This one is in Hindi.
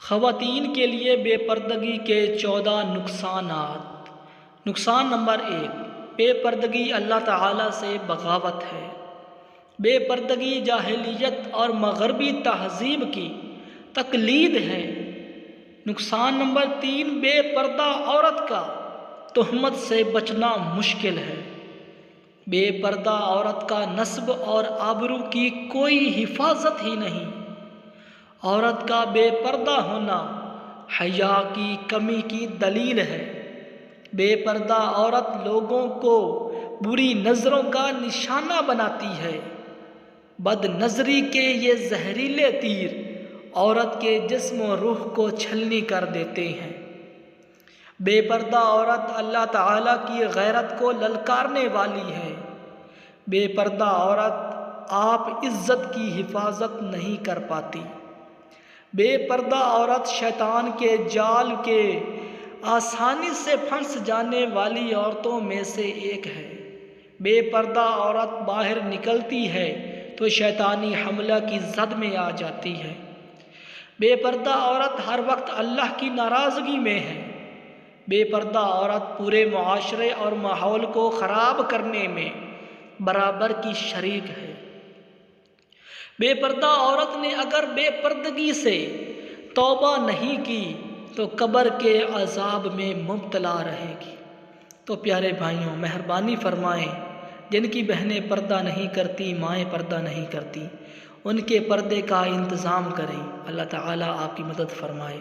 ख़वातीन के लिए बेपर्दगी के 14 नुकसानात। नुकसान नंबर 1, बेपर्दगी अल्लाह ताला से बगावत है। बेपर्दगी जाहिलियत और मगरबी तहज़ीब की तकलीद है। नुकसान नंबर 3, बेपर्दा औरत का तोहमत से बचना मुश्किल है। बेपर्दा औरत का नस्ब और आबरू की कोई हिफाजत ही नहीं। औरत का बेपर्दा होना हया की कमी की दलील है। बेपर्दा औरत लोगों को बुरी नज़रों का निशाना बनाती है। बदनज़री के ये जहरीले तीर औरत के जिस्म और रूह को छलनी कर देते हैं। बेपर्दा औरत अल्लाह ताला की गैरत को ललकारने वाली है। बेपर्दा औरत आप इज़्ज़त की हिफाजत नहीं कर पाती। बेपर्दा औरत शैतान के जाल के आसानी से फंस जाने वाली औरतों में से एक है। बेपर्दा औरत बाहर निकलती है तो शैतानी हमला की जद में आ जाती है। बेपर्दा औरत हर वक्त अल्लाह की नाराज़गी में है। बेपर्दा औरत पूरे मुआशरे और माहौल को ख़राब करने में बराबर की शरीक है। बेपर्दा औरत ने अगर बेपर्दगी से तौबा नहीं की तो कब्र के अजाब में मुब्तला रहेगी। तो प्यारे भाइयों, मेहरबानी फ़रमाएं, जिनकी बहनें पर्दा नहीं करती, माएँ पर्दा नहीं करती, उनके पर्दे का इंतज़ाम करें। अल्लाह ताला आपकी मदद फ़रमाए।